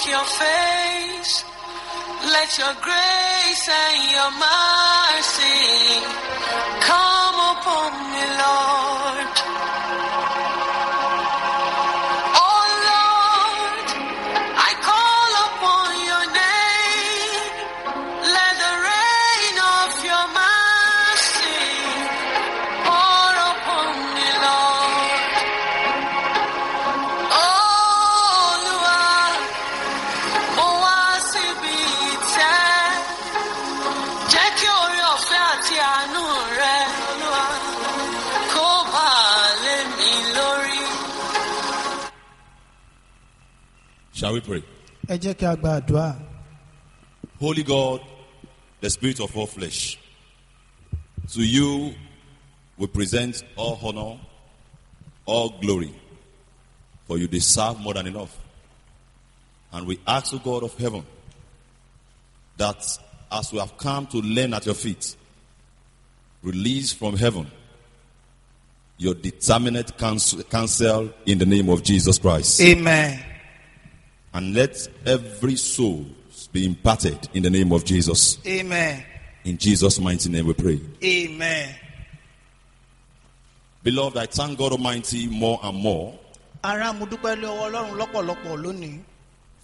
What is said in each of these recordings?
your face. Let your grace and your mercy come upon me, Lord. Oh Lord, I call upon your name. Let the rain of your mercy pour upon me, Lord. Oh Lord, oh I see be jẹ́ kí oore ọ̀fẹ́ àti àánú rẹ Olúwa kó bà lé mi lórí. Shall we pray? Ẹ jẹ́ kí a gba àdúrà. Holy God, the Spirit of all flesh, to you we present all honor, all glory, for you deserve more than enough. And we ask, O God of heaven, that as we have come to learn at your feet, release from heaven your determinate counsel in the name of Jesus Christ. Amen. And let every soul be imparted in the name of Jesus. Amen. In Jesus' mighty name we pray. Amen. Beloved, I thank God Almighty more and more Ará, mo dúpẹ́ lọ́wọ́ Ọlọ́run lọ́pọ̀lọpọ̀ lónìí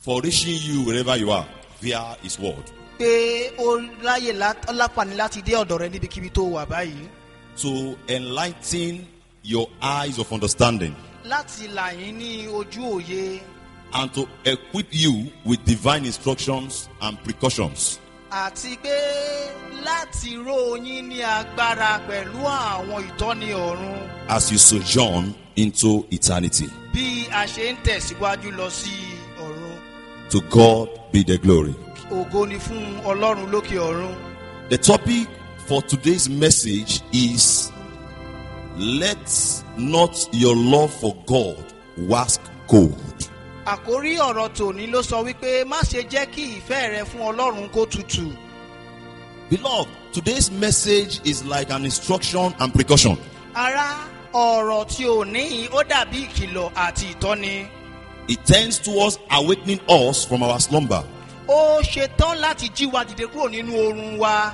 for reaching you wherever you are via His word. pé ó láyè láǹfààní láti dé ọ̀dọ̀ rẹ níbikíbi tó wà báyìí. To enlighten your eyes of understanding Láti là yín ní ojú òye and to equip you with divine instructions and precautions àti pé láti ró yín ní agbára pẹ̀lú àwọn ìtọ́ni ọ̀run as you sojourn into eternity. bí a ṣe ń tẹ̀síwájú lọ sí ọ̀run. To God be the glory. Ògo ni fún Ọlọ́run lókè ọ̀run. The topic for today's message is, let not your love for God wax cold. Àkórí ọ̀rọ̀ tòní ló sọ wípé má ṣe jẹ́ kí ìfẹ́ rẹ fún Ọlọ́run kó tutù. Beloved, today's message is like an instruction and precaution. Ará, ọ̀rọ̀ tí ò ní ó dàbí ìkìlọ̀ àti ìtọ́ni. It tends towards awakening us from our slumber. Ó ṣetán láti jí wa dìde kúrò nínú oorun wa.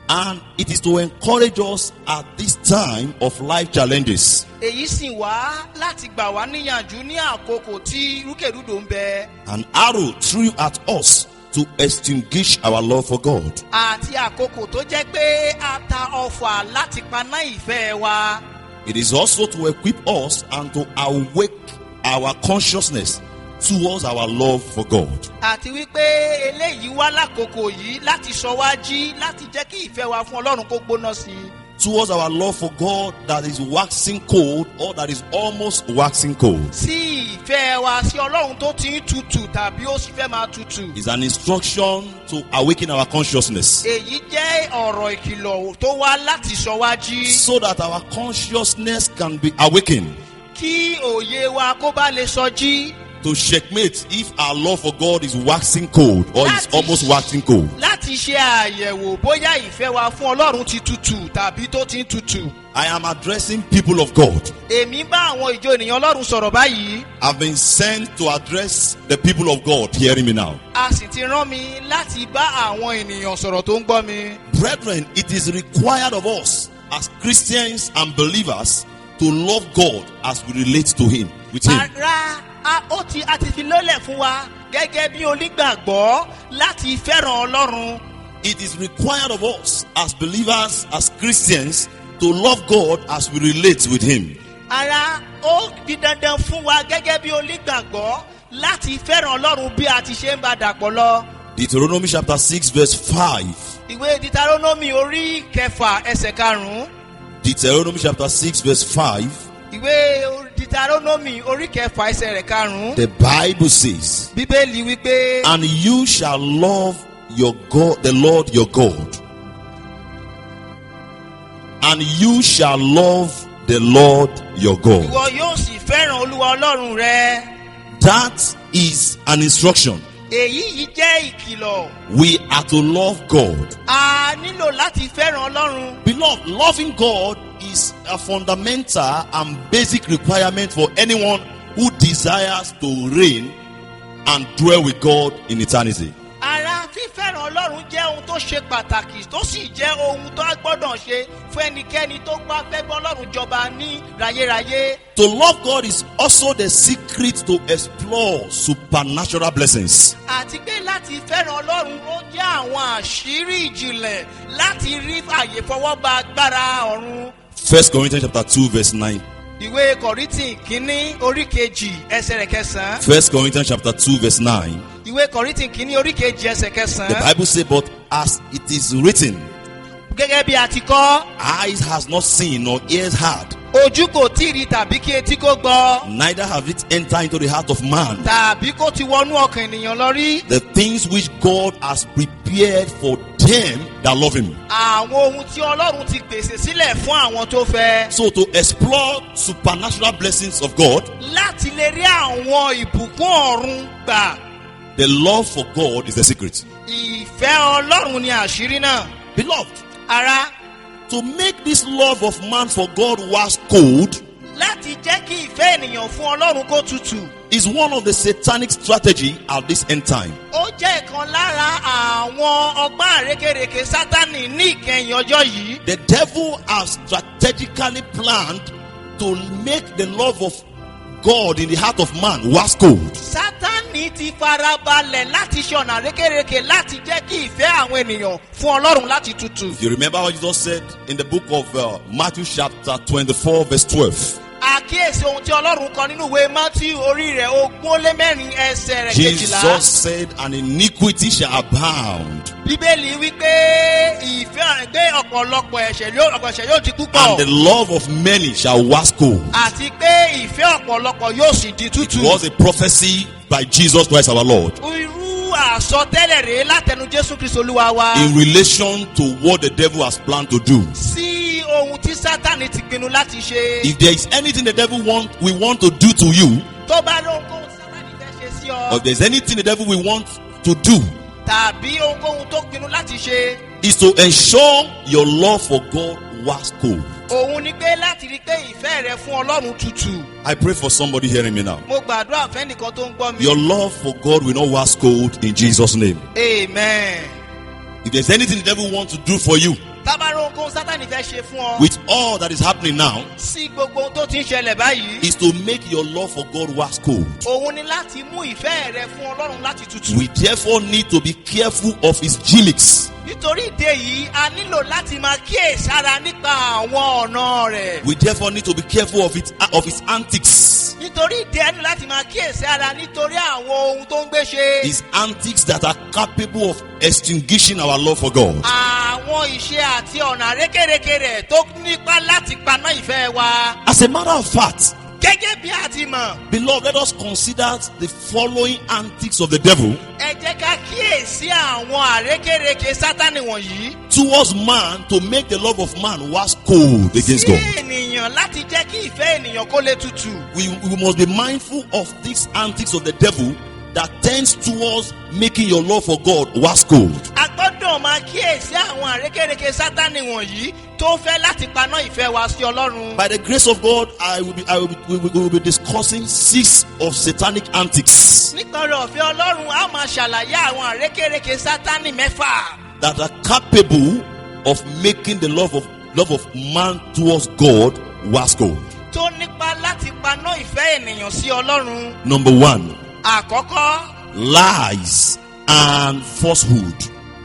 And it is to encourage us at this time of life challenges. Èyí sì wá láti gbà wá níyànjú ní àkókò tí rúkèrúdò ń bẹ. An arrow threw at us to extinguish our love for God. Àti àkókò tó jẹ́ pé a ta ọfà láti paná ìfẹ́ wa. It is also to equip us and to awake our consciousness towards our love for God. Àti wípé eléyìí wá lákòókò yìí láti sọ wá jí láti jẹ́ kí ìfẹ́ wa fún Ọlọ́run kó gbóná sí i. Towards our love for God that is waxing cold or that is almost waxing cold. Sí ìfẹ́ wa sí Ọlọ́run tó ti ń tutù tàbí ó sì fẹ́ máa tutù. Is an instruction to awaken our consciousness Èyí jẹ́ ọ̀rọ̀ ìkìlọ̀ tó wá láti sọ wá jí. so that our consciousness can be awakened Kí òye wa kó bá lè sọ jí. to checkmate if our love for God is waxing cold or is almost waxing cold. Láti ṣe àyẹ̀wò bóyá ìfẹ́ wa fún Ọlọ́run ti tutù tàbí tó ti ń tutù. I am addressing people of God. Èmi bá àwọn ìjọ ènìyàn Ọlọ́run sọ̀rọ̀ báyìí. I've been sent to address the people of God hearing me now. A sì ti rán mi láti bá àwọn ènìyàn sọ̀rọ̀ tó ń gbọ́ mi. Brethren, it is required of us as Christians and believers to love God as we relate to Him, with Him. Ara a ti fi lélẹ̀ fún wa gẹ́gẹ́ bí onígbàgbọ́ láti fẹ́ràn Ọlọ́run. It is required of us as believers, as Christians, to love God as we relate with Him. Ara ó di dandan fún wa gẹ́gẹ́ bí onígbàgbọ́ láti fẹ́ràn Ọlọ́run bí a ti ṣe ń bá dàpọ̀ lọ. Deuteronomy chapter 6 verse 5. Ìwé Deuteronomy orí 6 ẹsẹ̀ 5. Deuteronomy chapter 6 verse 5. Ìwé Deuteronomy orí 6 ẹsẹ̀ 5. The Bible says, Bíbélì wípé. and you shall love your God, the Lord your God. And you shall love the Lord your God. Ìwọ yóò sì fẹ́ràn Olúwa Ọlọ́run rẹ. That is an instruction. Èyí yìí jẹ́ ìkìlọ̀. We are to love God. A nílò láti fẹ́ràn Ọlọ́run. Beloved, loving God is a fundamental and basic requirement for anyone who desires to reign and dwell with God in eternity. ara fífẹ́ràn ọlọ́run jẹ́ ohun tó ṣe pàtàkì tó sì jẹ́ ohun tó a gbọ́dọ̀ ṣe fún ẹnikẹ́ni tó bá fẹ́ bọ́ ọlọ́run jọba ní rayérayé. To love God is also the secret to explore supernatural blessings. àti pé láti fẹ́ràn ọlọ́run ó jẹ́ àwọn àṣírí ìjìnlẹ̀ láti rí àyè fọwọ́ba agbára ọ̀run. 1 Corinthians chapter 2 verse 9. ìwé kọ̀ríntì kínní orí kejì ẹsẹ̀ rẹ̀ kẹsàn-án. 1 Corinthians chapter 2 verse 9. ìwé kọ̀ríntì kínní orí kejì ẹsẹ̀ The kẹsàn-án. Bible says, but as it is written, gẹ́gẹ́ bí a ti kọ́, eyes has not seen nor ears heard, ojú kò tí ì rí tàbí kí etí kó gbọ́ neither have it entered into the heart of man, tàbí kó ti wọnú ọkàn ènìyàn lọ rí. the things which God has prepared for them that love him. àwọn ohun tí ọlọ́run ti pèsè sílẹ̀ fún àwọn tó fẹ́. So to explore supernatural blessings of God, láti lè rí àwọn ìbùkún ọ̀run gbà. the love for God is the secret. ìfẹ́ ọlọ́run ni àṣírí náà. Beloved, ara to make this love of man for God wax cold láti jẹ́ kí ìfẹ́ ènìyàn fún ọlọ́run kó tutù. is one of the satanic strategy at this end time. ó jẹ́ ìkan lára àwọn ọgbọ́n àrékèrèké sátánì ní ìkẹyìn ọjọ́ yìí. The devil has strategically planned to make the love of God in the heart of man wax cold. sátánì ti farabalẹ̀ láti ṣe ọ̀nà àrékèrèké láti jẹ́ kí ìfẹ́ àwọn ènìyàn fún ọlọ́run láti tutù. You remember what Jesus said in the book of Matthew chapter 24 verse 12. àkíyèsí ohun tí ọlọ́run kọ nínú ìwé Mátíù orí rẹ̀ 24 ẹsẹ̀ rẹ̀ Jesus kejìlá. said, and iniquity shall abound, bíbélì wípé ìfẹ́ gbé ọ̀pọ̀lọpọ̀ ẹ̀ṣẹ̀ yóò di and the púpọ̀. love of many shall wax cold. àti pé ìfẹ́ ọ̀pọ̀lọpọ̀ yóò sì di It tútù. was a prophecy by Jesus Christ our Lord irú àsọtẹ́lẹ̀ rèé látẹnu Jésù Kristi Olúwa wa. in relation to what the devil has planned to do. sí ohun tí sátánì ti pinnu láti ṣe. If there is anything the devil we want to do to you, tó bá lóhunkóhun tí sátánì fẹ́ ṣe sí or ọ. if there's anything the devil will want to do, tàbí ohunkóhun tó pinnu láti ṣe. is to ensure your love for God wax cold. òun ni pé láti rí pé ìfẹ́ rẹ fún Ọlọ́run tutù. I pray for somebody hearing me now. mo gbàdúrà fẹ́nìkan tó ń gbọ́ mi. Your love for God will not wax cold in Jesus' name. Amen. If there's anything the devil wants to do for you, tábàárọ̀ ohunkóhun sátánì fẹ́ ṣe fún ọ. with all that is happening now, sí gbogbo ohun tó ti ń ṣẹlẹ̀ báyìí. is to make your love for God wax cold. òun ni láti mú ìfẹ́ rẹ fún Ọlọ́run láti tutù. We therefore need to be careful of his gimmicks. nítorí ìdí èyí a nílò láti máa kíyèsára nípa àwọn ọ̀nà rẹ̀. We therefore need to be careful of his antics. nítorí ìdí ẹnu láti máa kíyèsára nítorí àwọn ohun tó ń gbé ṣe. His antics that are capable of extinguishing our love for God. àwọn ìṣe àti ọ̀nà àrékèrèké rẹ̀ tó nípa láti paná ìfẹ́ wa. As a matter of fact, gẹ́gẹ́ bí a ti mọ̀. beloved, let us consider the following antics of the devil ẹ jẹ́ ká kíyèsí àwọn àrékèrèké sátánì wọ̀nyí. towards man to make the love of man wax cold against sí God. ènìyàn láti jẹ́ kí ìfẹ́ ènìyàn kó lè tutù. We must be mindful of these antics of the devil that tends towards making your love for God wax cold. a gbọ́dọ̀ máa kíyèsí àwọn àrékèrèké sátánì wọ̀nyí tó fẹ́ láti paná ìfẹ́ wa sí Ọlọ́run. By the grace of God, we will be discussing 6 of satanic antics nítorí ọ̀fẹ́ Ọlọ́run a máa ṣàlàyé àwọn àrékèrèké sátánì 6 that are capable of making the love of man towards God wax cold. tó nípa láti paná ìfẹ́ ènìyàn sí Ọlọ́run. Number 1, àkọ́kọ́, lies and falsehood.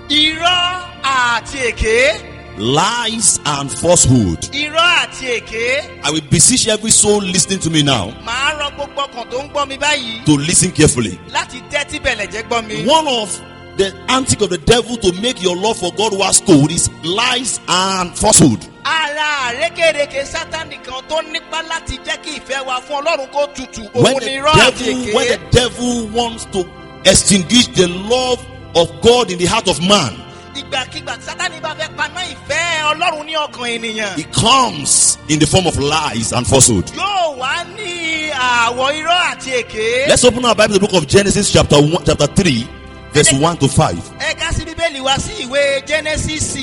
irọ́ àti èké. Lies and falsehood. irọ́ àti èké. I will beseech every soul listening to me now màá rọ gbogbo ọkàn tó ń gbọ́ mi báyìí to listen carefully. láti tẹ́tí bẹ̀lẹ̀ jẹ́ gbọ́ mi. One of the antics of the devil to make your love for God wax cold is lies and falsehood. ara àrékèrèké sátánì kan tó nípa láti jẹ́ kí ìfẹ́ wa fún Ọlọ́run kó tutù When òun the ni irọ́ àti when the èké. devil wants to extinguish the love of God in the heart of man, ìgbàkigbà tí sátánì bá fẹ́ paná ìfẹ́ Ọlọ́run ní ọkàn ènìyàn. he comes in the form of lies and falsehood. yóò wá ní àwọ̀ irọ́ àti èké. Let's open our Bible to the book of Genesis chapter 3 verse 1 to 5. ẹ ká sí bíbélì wá sí ìwé Genesis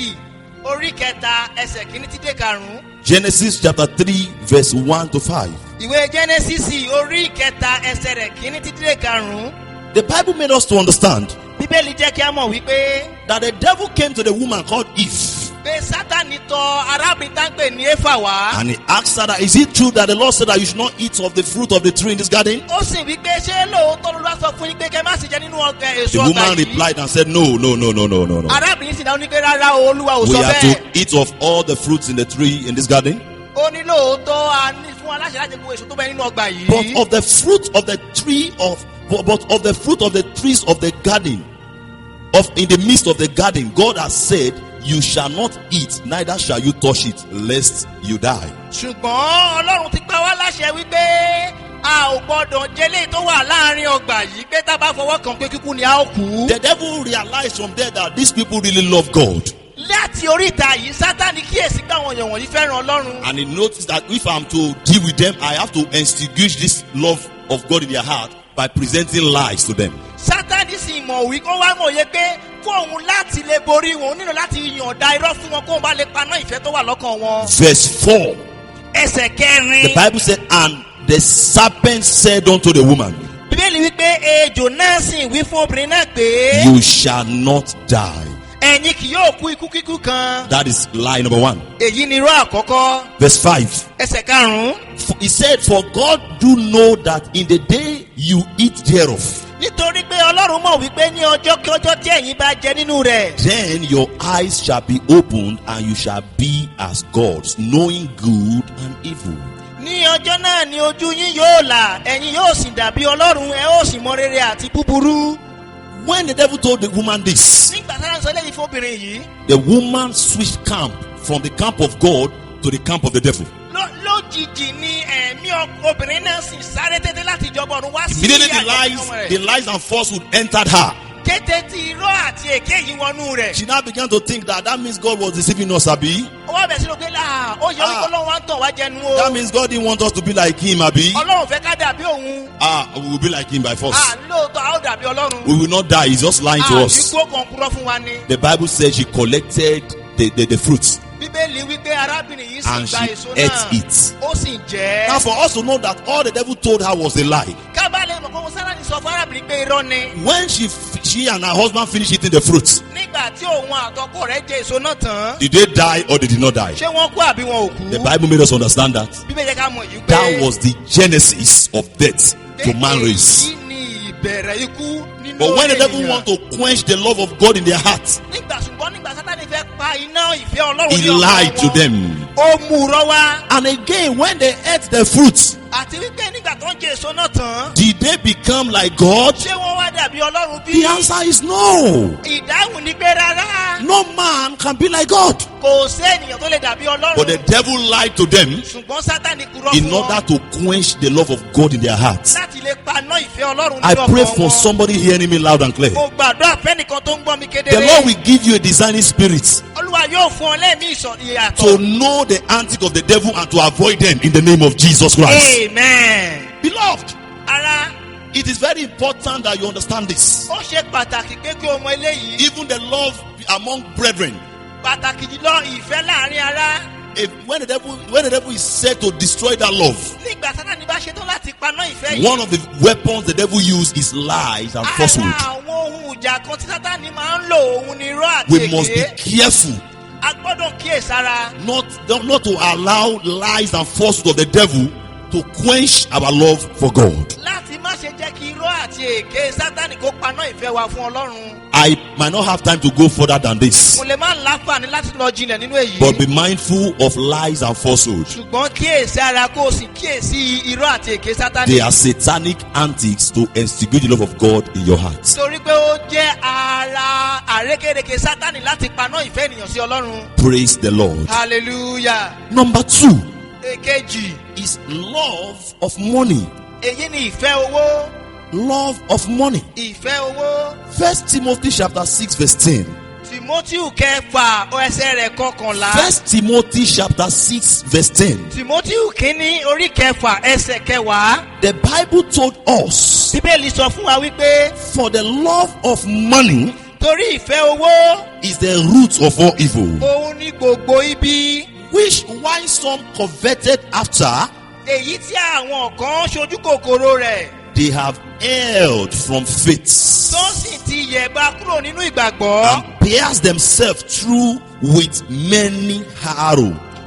orí 3 ẹsẹ̀ 1 títí 5. Genesis chapter 3 verse 1 to 5. ìwé Genesis orí 3 ẹsẹ̀ rẹ̀ 1 títí 5. The Bible made us to understand bíbélì jẹ́ kí a mọ̀ wípé that the devil came to the woman called Eve pé sátani tọ̀ arábìnrin tá ń pè ní éfà wá. and he asked her that, is it true that the Lord said that you should not eat of the fruit of the tree in this garden? ó sì wí pé ṣé lóòótọ́ ló lọ́ sọ fún yín pé kẹ́ má sì jẹ nínú ọgbà èso The ọgbà woman yìí. replied and said, no. arábìnrin sì dáhùn ní pé rárá o, olúwa ò We sọ are bẹ́ẹ̀. to eat of all the fruits in the tree in this garden. ó ní lóòótọ́ a ní fún aláṣẹ láti gbogbo èso tó bẹ nínú ọgbà But yìí. of the fruit of the tree but of the fruit of the trees of the garden, of in the midst of the garden, God has said, you shall not eat, neither shall you touch it, lest you die. ṣùgbọ́n ọlọ́run ti pa wá láṣẹ wípé a ò gbọ́dọ̀ jẹ́lé tó wà láàrin ọgbà yìí pé tá a bá fọwọ́ kàn pé kíkú ni a ó kú. The devil realized from there that these people really love God. láti oríta yìí sátani kíyèsí pé àwọn èèyàn wọ̀nyí fẹ́ràn ọlọ́run. And he noticed that if I'm to deal with them, I have to extinguish this love of God in their heart by presenting lies to them. sátani sì mọ̀ wí kó wá mọ̀ yẹ pé fún òun láti lè borí wọn nílò láti yànda irọ́ fún wọn kó wọn bá lè paná ìfẹ́ tó wà lọ́kàn wọn. Verse 4, ẹsẹ̀ the kẹrin Bible said, and the serpent said unto the woman, bíbélì wípé ejò náà sì wí fún obìnrin náà pé you shall not die. ẹ̀yin kì yóò kú ikú kíkú kan. That is lie number 1. èyí ni irọ́ àkọ́kọ́. Verse 5, ẹsẹ̀ karùn-ún. he said, for God do know that in the day you eat thereof, nítorí pé ọlọ́run mọ̀ wípé ní ọjọ́ kí ọjọ́ tí ẹ̀yin bá jẹ nínú rẹ̀. then your eyes shall be opened and you shall be as gods, knowing good and evil. ní ọjọ́ náà ni ojú yín yóò là ẹ̀yin yóò sì dàbí ọlọ́run ẹ ó sì mọ rere àti búburú. When the devil told the woman this, nígbà tí wọ́n sọ lẹ́yìn fún obìnrin yìí the woman switched camp from the camp of God to the camp of the devil. lójijì ni ẹ̀mí obìnrin náà sì sáré tètè láti ìjọba ọ̀run wá sí Immediately àjọpọ̀ the rẹ̀. lies and falsehood entered her. kété tí irọ́ àti èké yìí wọnú rẹ̀. She now began to think that means God was deceiving us, Abi. ó wá bẹ̀ sínú pé là ó yẹ wípé ọlọ́run wá ń tàn wá jẹnu o. That means God didn't want us to be like him, Abi. ọlọ́run fẹ́ ká dàbí òun. We will be like him by force. lóòótọ́ a ó dàbí ọlọ́run. We will not die. He's just lying to us. àbíkó kan kúrọ́ fún wa ni. The Bible says she collected the fruits bíbélì wípé arábìnrin yìí sì and gba she èso ate náà it. ó sì jẹ Now ẹ́. for us to know that all the devil told her was a lie. kábàlẹ̀ mọ̀ pé mo sára ní sọ fún arábìnrin pé irọ́ ni. When she and her husband finished eating the fruits, nígbà tí òun àtọkọ rẹ̀ jẹ èso náà tán. did they die or they did not die? ṣé wọ́n kú àbí wọn ò The kú. Bible made us understand that. bíbélì ká mọ̀ yìí pé That was the genesis of death to man race. èyí ni ìbẹ̀rẹ̀ ikú nínú But when the orí devil ènìyàn. want to quench the love of God in their heart, nígbà sátani fẹ́ pa iná ìfẹ́ ọlọ́run he ní ọkàn lied to wọn. them. ó mú rọ́ wá. And again, when they ate the fruits, àti wípé nígbà tó ń jẹ èso náà tán. did they become like God? ṣé wọ́n wá dàbí ọlọ́run bí. The answer is no. ìdáhùn ni pé rárá. No man can be like God. kò sí ènìyàn tó lè dàbí But the ọlọ́run. devil lied to them ṣùgbọ́n sátani kúrọ́ in fún order wọn. to quench the love of God in their hearts. láti lè paná ìfẹ́ ọlọ́run I ní pray ọkàn for wọn. somebody hearing me loud and clear. mo gbàdúrà fẹ́nìkan tó ń gbọ́ mi The kedere. Lord will give you a discerning spirit olúwa yóò fún ọ lẹ́ẹ̀mí to ìyàtọ̀. know the antic of the devil and to avoid them in the name of Jesus Christ. amen. Beloved, ara it is very important that you understand this. ó ṣe pàtàkì pé kí o mọ eléyìí. Even the love among brethren. pàtàkì jùlọ ìfẹ́ láàrin ara. When the devil is set to destroy that love, nígbà sátani bá ṣetán láti paná ìfẹ́ yìí. one of the weapons the devil uses is lies and falsehood. ara àwọn ohun ìjà kan tí sátani máa ń lò òun ni irọ́ àti We must be èké. careful a gbọ́dọ̀ kíyèsára. not to allow lies and falsehood of the devil to quench our love for God. láti má ṣe jẹ́ kí irọ́ àti èké sátani kó paná ìfẹ́ wa fún ọlọ́run. I might not have time to go further than this, mo lè má láǹfààní láti lọ jinlẹ̀ nínú èyí. but be mindful of lies and falsehood. ṣùgbọ́n kíyèsí ara kó o sì kíyèsí irọ́ àti èké sátani. They are satanic antics to instigate the love of God in your heart. torí pé ó jẹ́ ara àrékérekè sátani láti paná ìfẹ́ ènìyàn sí ọlọ́run. Praise the Lord. hallelujah. Number 2 èkejì is love of money. èyí ni ìfẹ́ owó. Love of money. ìfẹ́ owó. 1 Timothy chapter 6 verse 10. tìmọ́tíù kẹfà ẹsẹ̀ rẹ̀ kọkànlá. 1 Timothy chapter 6 verse 10. tìmọ́tíù kínní orí kẹfà ẹsẹ̀ kẹwàá. The Bible told us, bíbélì sọ fún wa wípé for the love of money torí ìfẹ́ owó is the root of all evil, òun ní gbogbo ibi. which while some coveted after, èyí tí àwọn kan ṣojú kòkòrò rẹ̀. they have erred from faith tó sì ti yẹ̀bá kúrò nínú ìgbàgbọ́. and pierced themselves through with many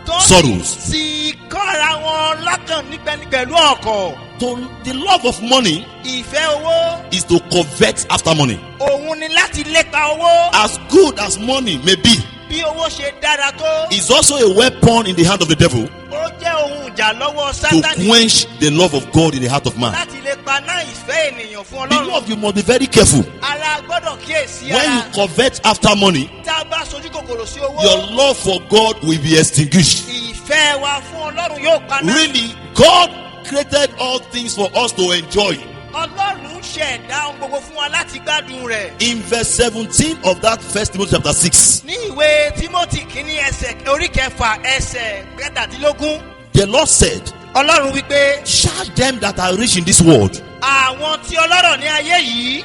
tó sorrows. sì kọ́ra wọn lọ́kàn nígbẹ́ni pẹ̀lú ọkọ̀. So the love of money ìfẹ́ owó is to covet after money. òun ni láti lépa owó. As good as money may be, bí owó ṣe dára tó. it's also a weapon in the hand of the devil ó jẹ́ ohun ìjà lọ́wọ́ to sátani. quench the love of God in the heart of man. láti lè paná ìfẹ́ ènìyàn fún ọlọ́run. Beloved, you must be very careful. ara gbọ́dọ̀ kíyèsí When you ara. covet after money, tá a bá sojú kòkòrò sí owó. your love for God will be extinguished. ìfẹ́ wa fún ọlọ́run yóò paná. Really, God created all things for us to enjoy. ọlọ́run ṣẹ̀dá ohun gbogbo fún wa láti gbádùn rẹ̀. In verse 17 of that first Timothy chapter 6, ní ìwé Timothy kìíní orí kẹfà ẹsẹ̀ kẹtàdínlógún. the Lord said, ọlọ́run wípé charge them that are rich in this world, àwọn tí ọlọ́rọ̀ ní ayé yìí.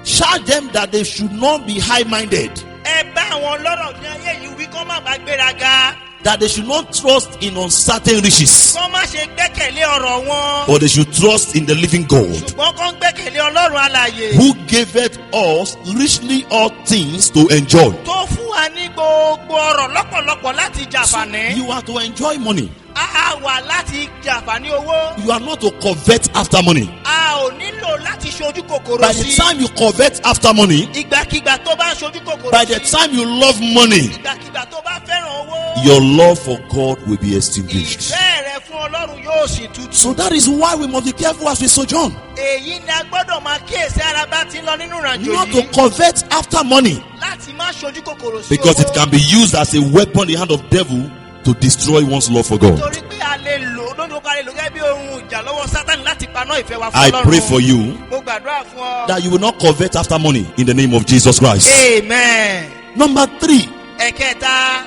charge them that they should not be high-minded, ẹ bá àwọn ọlọ́rọ̀ ní ayé yìí wí kó má bàa gbéraga. that they should not trust in uncertain riches, kó má ṣe gbẹ́kẹ̀lé ọ̀rọ̀ wọn. but they should trust in the living God, ṣùgbọ́n kó ń gbẹ́kẹ̀lé ọlọ́run alààyè. who giveth us richly all things to enjoy. tó fún wa ní gbogbo ọ̀rọ̀ lọ́pọ̀lọpọ̀ láti So jàǹfààní. you are to enjoy money. a wà láti jàǹfààní owó. You are not to covet after money. a ò nílò láti ṣojú kòkòrò By the sí. time you covet after money, ìgbàkigbà tó bá ṣojú kòkòrò by the sí. time you love money, ìgbàkigbà tó bá fẹ́ràn owó. your love for God will be extinguished. ìfẹ́ rẹ fún ọlọ́run yóò sì tutù. So that is why we must be careful as we sojourn. èyí ni a gbọ́dọ̀ máa kíyèsí ara bá ti ń lọ nínú ìrìnàjò Not to yìí. covet after money, láti má ṣojú kòkòrò sí because it owó. can be used as a weapon in the hand of devil to destroy one's love for God. torí pé a lè lò lónìí ó ká lè lò gẹ́gẹ́ bí ohun ìjà lọ́wọ́ sátani láti paná ìfẹ́ wa fún I ọlọ́run. pray for you mo gbàdúrà fún ọ. that you will not covet after money in the name of Jesus Christ. amen. Number 3, ẹ̀kẹta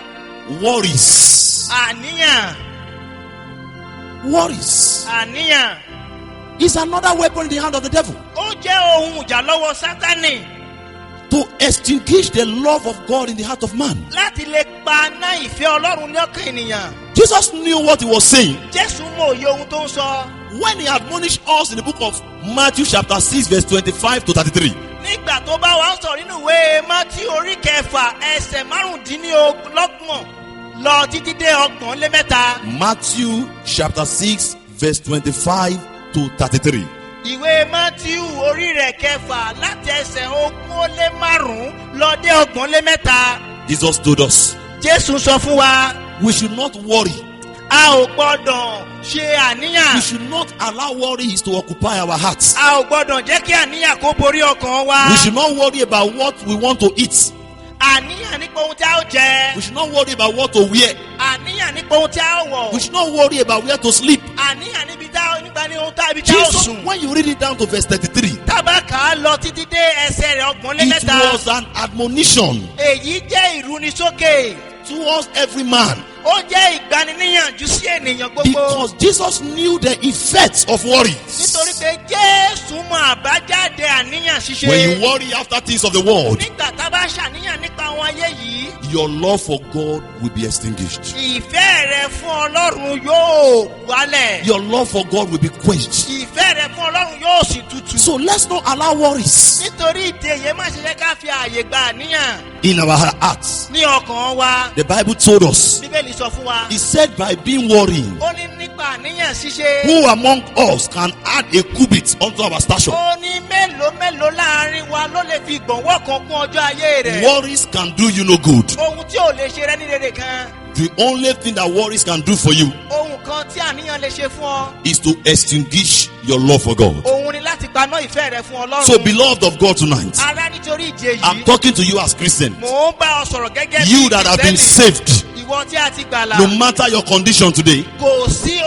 worries. àníyàn. Worries àníyàn. is another weapon in the hand of the devil ó jẹ́ ohun ìjà lọ́wọ́ sátani to extinguish the love of God in the heart of man. láti lè paná ìfẹ́ ọlọ́run ní ọkàn ènìyàn. Jesus knew what he was saying jésù mọ òye ohun tó ń sọ. when he admonished us in the book of Matthew chapter 6 verse 25 to 33. nígbà tó bá wa ń sọ nínú ìwé Mátíù orí kẹfà ẹsẹ̀ márùndínlọ́gbọ̀n lọ títí dé 33. Matthew chapter 6 verse 25 to 33. ìwé Mátíù orí rẹ̀ kẹfà láti ẹsẹ̀ 25 lọ dé 33. Jesus told us jésù sọ fún wa we should not worry. a ò gbọ́dọ̀ ṣe We àníyàn. should not allow worries to occupy our hearts. a ò gbọ́dọ̀ jẹ́ kí àníyàn kó borí ọkàn wa. We should not worry about what we want to eat. àníyàn nípa ohun tí a ó jẹ. We should not worry about what to wear. àníyàn nípa ohun tí a ó wọ̀. We should not worry about where to sleep. àníyàn nípa ní ohun tá ibi tí a ó Jesus, sùn. when you read it down to verse 33, tábàkà lọ títí dé ẹsẹ̀ rẹ̀ it 33. was an admonition èyí jẹ́ ìrúnisókè. towards every man, ó jẹ́ ìgbaniníyànjú sí ènìyàn gbogbo. because Jesus knew the effects of worry. nítorí pé jésù mọ àbájáde àníyàn ṣíṣe. When you worry after things of the world, nígbà tá a bá ṣàníyàn nípa àwọn ayé yìí. your love for God will be extinguished. ìfẹ́ rẹ fún ọlọ́run yóò wálẹ̀. Your love for God will be quenched. ìfẹ́ rẹ fún ọlọ́run yóò sì tutù. So let's not allow worries nítorí ìdí èyí má ṣe jẹ́ ká fi ààyè gba àníyàn in our hearts. ní ọkàn wa. The Bible told us, bíbélì sọ fún wa. he said, by being worrying, ó ní nípa àníyàn ṣíṣe. who among us can add a cubit unto our stature? ó ní mélòó láàrin wa ló lè fi gbọ̀nwọ́ kan kún ọjọ́ ayé rẹ̀. Worries can do you no good. ohun tí ò lè ṣe rẹ ní rere kan. The only thing that worries can do for you ohun kan tí àníyàn lè ṣe fún ọ. is to extinguish your love for God. òun ni láti paná ìfẹ́ rẹ fún ọlọ́run. So, beloved of God tonight, ará nítorí ìdí I'm èyí. talking to you as Christian. mò ń bá ọ sọ̀rọ̀ gẹ́gẹ́ bí You that have been saved, ìwọ tí a ti gbàlà. no matter your condition today, kò sí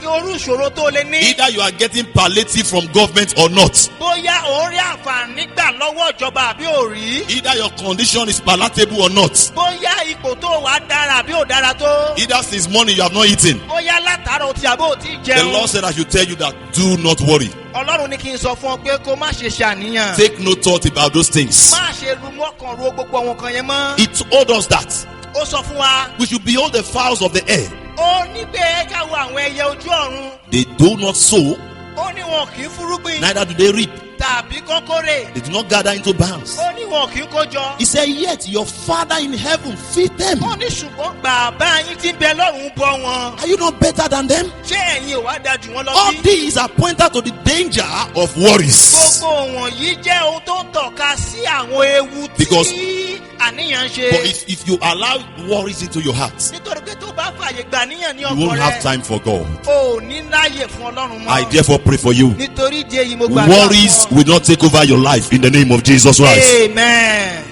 orú ìṣòro tó lè ní. either you are getting palliative from government or not, bóyá òun rí àǹfààní gbà lọ́wọ́ ìjọba àbí ò rí. either your condition is palatable or not, bóyá ipò tó wà dára àbí ò dára tó. either since morning you have not eaten, bóyá látàárọ̀ tí àbó tí the Lord jẹun. said I should tell you that do not worry. ọlọ́run ní kí n sọ fún ọ pé kó má ṣe ṣàníyàn. Take no thought about those things. má ṣe ru mọ́kàn ro gbogbo àwọn kan yẹn mọ́. He told us that ó sọ fún wa. we should behold the fowls of the air. ó ní pé ká wo àwọn ẹyẹ ojú ọ̀run. They do not sow, ó ní wọn wọn kì í fúrúgbìn neither do they reap. tàbí kọ́kọ́rè. They do not gather into barns. ó ní wọn kì í kójọ. He said, yet your Father in heaven feed them. ó ní ṣùgbọ́n bàbá yín tí ń bẹ lọ́run bọ́ wọn. Are you not better than them? ṣé ẹ̀yin ò wá dájú wọn lọ All bí? these are pointed to the danger of worries. gbogbo wọ̀nyí jẹ́ ohun tó ń tọ́ka sí àwọn ewu Because- tí àníyàn ṣe. But if you allow worries into your heart, nítorí pé tó bá fàyè gbà níyàn ní you ọkọ won't have rẹ time for God. ò ní láàyè fún ọlọ́run I mọ́. therefore pray for you. nítorí ìdí èyí mo gbàdúrà Worries fún ọ. will not take over your life in the name of Jesus Christ. amen.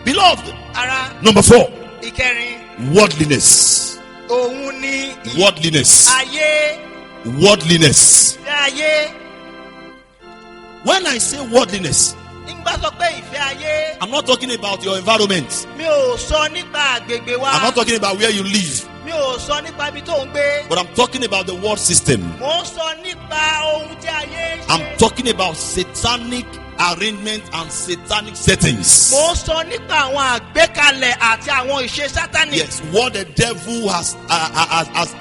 Beloved, ara number 4, ìkẹrin worldliness. òun ni Worldliness. ayé Worldliness. ìfẹ́ ayé. When I say worldliness, nígbà sọ pé ìfẹ́ ayé I'm not talking about your environment. mi ò sọ nípa àgbègbè wa. I'm not talking about where you live. mi ò sọ nípa ibi tó ń gbé. But I'm talking about the world system. mo ń sọ nípa ohun tí ayé ń I'm ṣe. talking about satanic arrangement and satanic settings. mo ń sọ nípa àwọn àgbékalẹ̀ àti àwọn ìṣe sátánì. Yes, what the devil has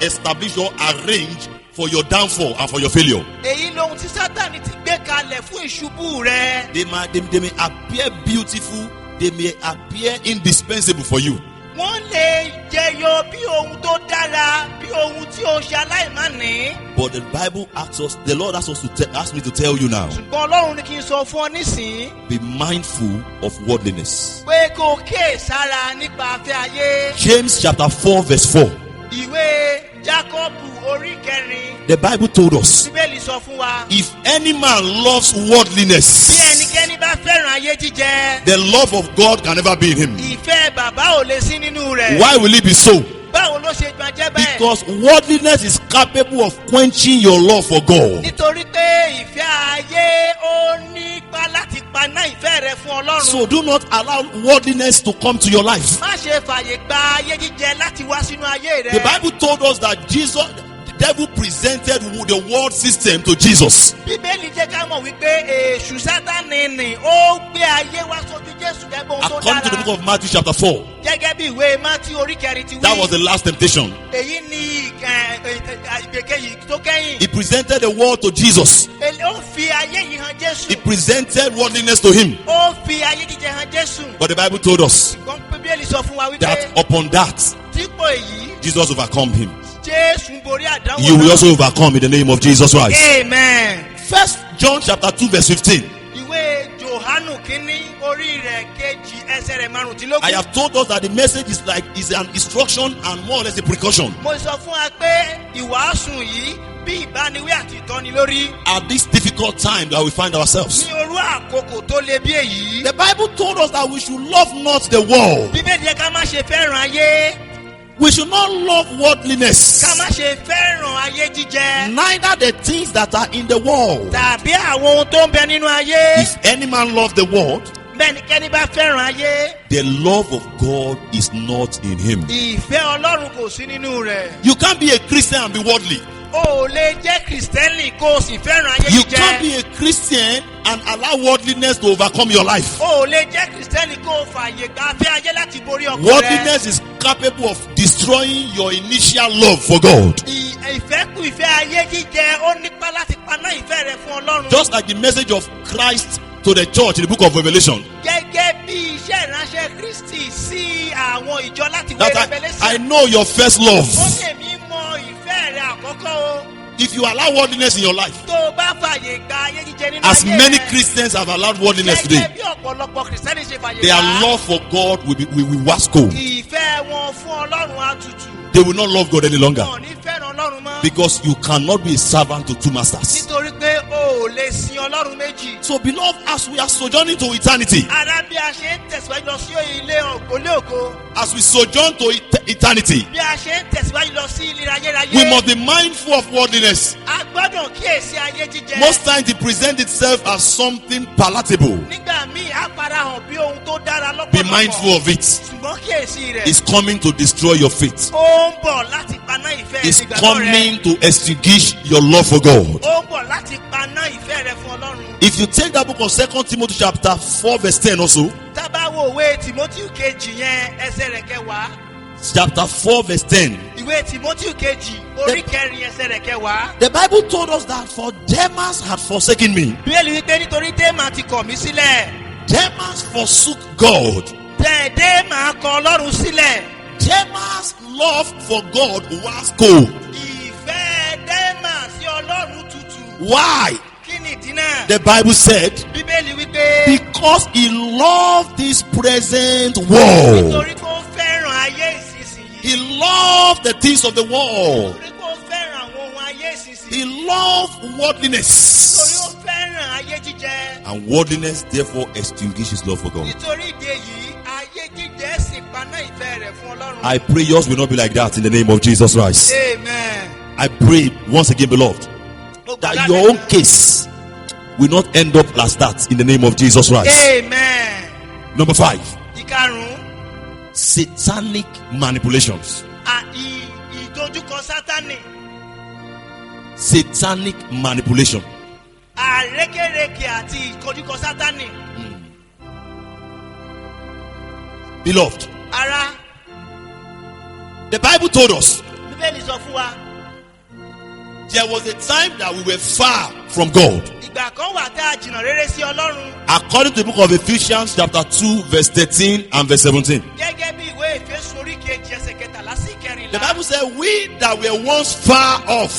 established or arranged for your downfall and for your failure. èyí lohun tí sátánì ti gbé kalẹ̀ fún ìṣubú rẹ. They may appear beautiful, they may appear indispensable for you. wọ́n lè jẹyọ bí ohun tó dára bí ohun tí o ṣe aláìmánì. But the Bible asks us, the Lord asks us ask me to tell you now, ṣùgbọ́n ọlọ́run ní kí n sọ fún ọ nísìnyí be mindful of worldliness. pé kó o kíyèsára nípa afẹ́ ayé. James chapter 4 verse 4. ìwé jákọ́bù orí kẹrin The Bible told us, bíbélì sọ fún wa. if any man loves bí worldliness, ẹnikẹ́ni bá fẹ́ràn ayé jíjẹ the love of God can never be in him. ìfẹ́ bàbá ò lè sí nínú rẹ̀. Why will it be so? báwo ló ṣe gbọ́n jẹ́ bẹ́ẹ̀. Because worldliness is capable of quenching your love for God. nítorí pé ìfẹ́ ayé ó nípa láti paná ìfẹ́ rẹ fún ọlọ́run. So do not allow worldliness to come to your life. má ṣe fàyè gba ayé jíjẹ láti wá sínú ayé rẹ. The Bible told us that the devil presented the world system to Jesus. bíbélì jẹ́ ká mọ̀ wípé èṣù sátánì ni ó gbé ayé wá sójú jésù gẹ́gẹ́ ohun tó According to the dára. book of Matthew chapter 4, gẹ́gẹ́ bí ìwé mátí orí kẹrin ti wí. that was the last temptation. èyí ni ìgbèkejì tó kẹ́yìn. He presented the world to Jesus. ó fi ayé yìí hàn jésù. He presented worldliness to him. ó fi ayé jíjẹ hàn jésù. But the Bible told us ṣùgbọ́n bíbélì sọ fún wa that wípé upon that, dípò èyí Jesus overcome him. jésù ń borí àdánwò You will náà. also overcome in the name of Jesus Christ. amen. First John chapter 2 verse 15. ìwé johanu kínní orí rẹ̀ kejì ẹsẹ̀ rẹ̀ márùndínlógún. I have told us that the message is an instruction and more or less a precaution. mo sọ fún wa pé ìwàásù yìí bí ìbániwí àti ìtọ́ni lórí. At this difficult time that we find ourselves. ní orú àkókò tó le bí èyí. The Bible told us that we should love not the world. bíbélì yẹ ká má ṣe fẹ́ràn ayé. We should not love worldliness. ká má ṣe fẹ́ràn ayé jíjẹ. Neither the things that are in the world. tàbí àwọn ohun tó ń bẹ nínú ayé. If any man love the world, bẹ́nikẹ́ni bá fẹ́ràn ayé. the love of God is not in him. ìfẹ́ ọlọ́run kò sí nínú rẹ̀. You can't be a Christian and be worldly. o ò lè jẹ́ kìrìsìtẹ́nì kó o sì fẹ́ràn ayé You jíjẹ. can't be a Christian and allow worldliness to overcome your life. o ò lè jẹ́ kìrìsìtẹ́nì kó o fààyè gba afẹ́ ayé láti borí ọkọ rẹ. Worldliness is capable of destroying your initial love for God. ìfẹ́ ayé jíjẹ ó nípa láti paná ìfẹ́ rẹ fún ọlọ́run. Just like the message of Christ to the church in the book of Revelation. gẹ́gẹ́ bí iṣẹ́ ìránṣẹ́ kristi sí àwọn ìjọ láti wé That I Revelation. know your first love. ó lè mí mọ ìfẹ́ rẹ àkọ́kọ́ o. If you allow worldliness in your life, tó o bá fààyè gba ayé jíjẹ nínú as ayé many rẹ. Christians have allowed worldliness today, gẹ́gẹ́ bí ọ̀pọ̀lọpọ̀ kìrìsìtẹ́nì ṣe fààyè their gbà. love for God will wax cold. ìfẹ́ wọn fún ọlọ́run á tutù. They will not love God any longer. wọn ò ní fẹ́ràn ọlọ́run mọ́. Because you cannot be a servant to two masters. nítorí pé o ò lè sin ọlọ́run méjì. So beloved, as we are sojourning to eternity, ara bí a ṣe ń tẹ̀síwájú lọ sí ilé ògo. as we sojourn to eternity, bí a ṣe ń tẹ̀síwájú lọ sí ilé ayérayé. we must be mindful of worldliness. a gbọ́dọ̀ kíyèsí ayé jíjẹ. Most times it presents itself as something palatable. nígbà míì á farahàn bí ohun tó dára lọ́pọ̀lọpọ̀. Be mindful of it. ṣùgbọ́n kíyèsí rẹ̀. It's coming to destroy your faith. ó ń bọ̀ láti paná ìfẹ́ It's ìgbàgbọ́ rẹ. coming to extinguish your love for God. ó ń bọ̀ láti paná ìfẹ́ rẹ fún ọlọ́run. If you take that book of 2 Timothy chapter 4 verse 10 also, tábà wo òwe tìmọ́tì kejì yẹn ẹsẹ̀ rẹ̀ kẹwàá. chapter 4 verse 10, ìwé ìwé Timothy kejì orí kẹrin ẹsẹ̀ rẹ̀ kẹwàá. The Bible told us that for Demas had forsaken me. Bíbélì wípé nítorí Démà ti kọ̀ mí sílẹ̀. Demas forsook God. Démà kọ̀ Ọlọ́run sílẹ̀. Demas' love for God was cold. Ìfẹ́ Démà sí Ọlọ́run tutù. Why? Kí ni ìdí náà? The Bible said, Bíbélì wípé because he loved this present world. nítorí kó fẹ́ràn ayé ìsinsìnyí. He loved the things of the world. Nítorí kó fẹ́ràn àwọn ohun ayé ìsinsìnyí. He loved Nítorí worldliness. ó fẹ́ràn ayé jíjẹ. And worldliness therefore extinguished his love for God. Nítorí ìdí èyí, ayé jíjẹ sì paná ìfẹ́ rẹ̀ fún Ọlọ́run. I pray yours will not be like that in the name of Jesus Christ. Amen. I pray once again, beloved, that your own case will not end up as that in the name of Jesus Christ. Amen. Number 5, Ìkarùn-ún, satanic manipulations. ìdojúkọ Sátánì. Satanic manipulation. Àrékérekè àti ìkojúkọ Sátánì. Beloved, Ará, the Bible told us Bíbélì sọ fún wa, there was a time that we were far from God. ìgbà kan wà tá a jìnnà rere sí Ọlọ́run. According to the book of Ephesians chapter 2 verse 13 and verse 17. Gẹ́gẹ́ bí ìwé Éfésù orí kejì ẹsẹ̀ kẹtàlá sí The kẹrìnlá. Bible said we that were once far off,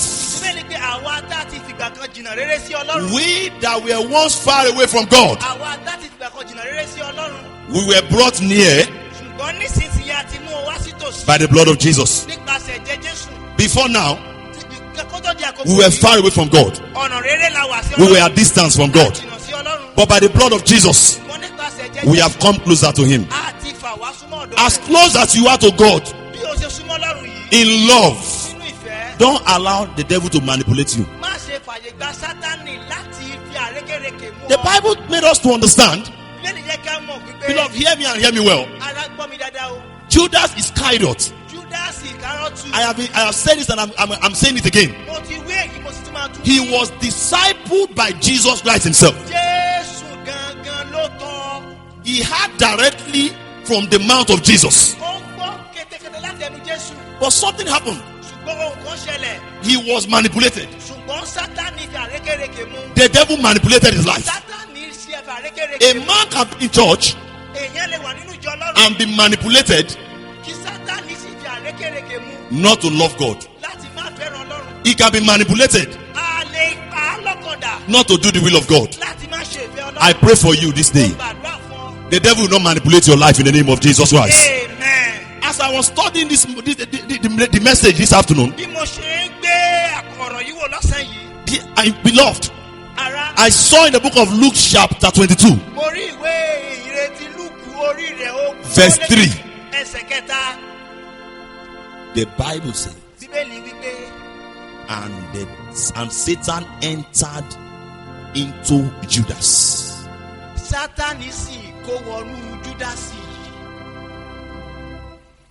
Bíbélì pé àwa tá a ti fìgbà kan jìnnà rere sí Ọlọ́run. we that were once far away from God, Àwa tá a ti fìgbà kan jìnnà rere sí Ọlọ́run. we were brought near Ṣùgbọ́n nísinsìnyí a ti mú ọ wá sí tòsí. by the blood of Jesus. Nípasẹ̀ ẹ̀jẹ̀ Jésù. Before now, Kó tó di àkókò we were yìí, far away from God. ọ̀nà rere la wà sí We Ọlọ́run. were at distance from God. Jìnnà sí Ọlọ́run. But by the blood of Jesus, Ṣùgbọ́n nípasẹ̀ ẹ̀jẹ̀ we Jésù, have come closer to Him. a ti fà wá súnmọ́ ọ̀dọ̀ As rẹ̀. close as you are to God Bí o ṣe súnmọ́ Ọlọ́run yìí, in love, nínú ìfẹ́, don't allow the devil to manipulate you. má ṣe fàyè gba Sátánì láti fi àrékérekè mú The ọ. Bible made us to understand. Bíbélì jẹ́ ká mọ̀ wípé Beloved, hear me and hear me well. ara gbọ́ mi dáadáa o. Judas Iscariot. Júdásì Ìkárọ́tù. I have said this and I'm saying it again. Mo ti wé èyí mo sì tún máa tún. He was discipled by Jesus Christ Himself. Jésù gangan ló tọ́. He heard directly from the mouth of Jesus. Ó gbọ́ kétékété láti ẹnu Jésù. But something happened. Ṣùgbọ́n ohun kan ṣẹlẹ̀. He was manipulated. Ṣùgbọ́n Sátánì fi àrékérekè mú. The devil manipulated his life. Sátánì ṣe fi àrékérekè A mú. man can be in church Èèyàn lè wà nínú ìjọ Ọlọ́run. and be manipulated Kí Sátánì sì fi àrékérekè mú. not to love God. Láti má fẹ́ràn Ọlọ́run. He can be manipulated A lè pa á lọ́kàndà. not to do the will of God. Láti má ṣe ìfẹ́ Ọlọ́run. I pray for you this day. Mo gbàdúrà fún ọ. The devil will not manipulate your life in the name of Jesus Christ. Amen. As I was studying the message this afternoon, Bí mo ṣe ń gbé àkọ̀rọ̀ yìí wò lọ́sàn yìí, beloved, ará, I saw in the book of Luke chapter 22, mo rí ìwé ìrètí Lúùkù orí rẹ̀ ó. Verse 3. Ẹsẹ̀ kẹta, the Bible says, Bíbélì wípé and Satan entered into Judas. Sátánì sì kó wọnú Júdásì.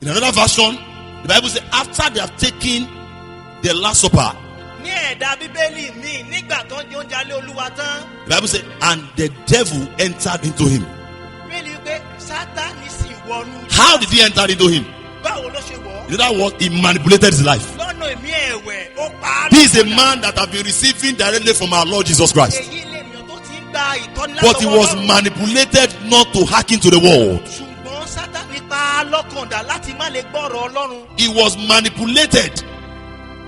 In another version, the Bible says, after they have taken the Last Supper, Ní ẹ̀dá Bíbélì mi, nígbà tó ń jẹ oúnjẹ alẹ́ Olúwa tán, the Bible says, and the devil entered into him. Bíbélì wípé Sátánì sì wọnú. How did he enter into him? Báwo ló ṣe wọ̀? In other words, he manipulated his life. Lọ́nà èmi ẹ̀wẹ̀, ó pa á. He is a lọ́kàndà. man that have been receiving directly from our Lord Jesus Christ. Èyí lè ènìyàn tó ti ń gba ìtọ́ni But he látọwọ́ was Ọlọ́run. manipulated not to hearken to the word. Ṣùgbọ́n Sátánì pa á lọ́kàndà láti má lè gbọ́rọ̀ Ọlọ́run. He was manipulated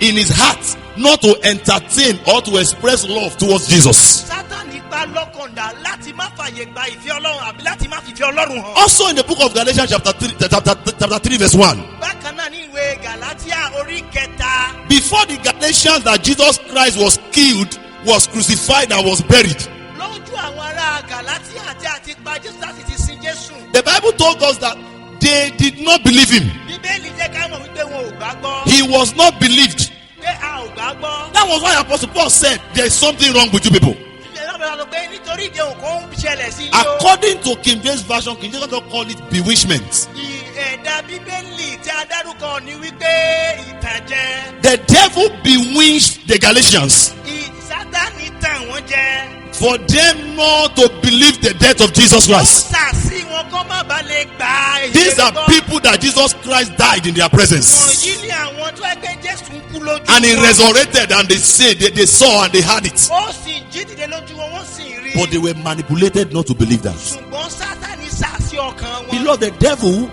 in his heart not to entertain or to express love towards Jesus. Sátánì pa á lọ́kàndà láti má fàyè gba ìfẹ́ Ọlọ́run àbí láti má fi ìfẹ́ Ọlọ́run hàn. Also in the book of Galatians chapter 3 verse 1. Bákan náà ní ìwé Gàlátíà orí kẹta. Before the Galatians that Jesus Christ was killed, was crucified and was buried. Lójú àwọn ará Gàlátíà tí a ti pa Jésù láti ti sin Jésù. The Bible told us that they did not believe him. Bíbélì jẹ́ ká mọ̀ wípé wọn ò gbàgbọ́. He was not believed. Pé a ò gbàgbọ́. That was why Apostle Paul said, there is something wrong with you people. Ìjẹ́ náà bẹ̀rẹ̀ sọ pé nítorí ìdí òun kò ń ṣẹlẹ̀ sí i o. According to King James Version, King James don't call it bewitchment. Ẹ̀dá Bíbélì tí a dárúkọ ni wípé ìtànjẹ. The devil bewitched the Galatians Sátánì tàn wọ́n jẹ. for them not to believe the death of Jesus ó Christ. sàsí wọn kó má bàa lè gbà These are people that Jesus Christ died in their presence. wọ̀nyí ni àwọn tó ẹgbẹ́ Jésù ń kú lójú And he wọn. resurrected and they saw and they had it. ó sì jí dìde lójú wọn wọ́n sì rí. But they were manipulated not to believe that. ṣùgbọ́n Sátánì sàsí ọkàn wọn. Beloved, the devil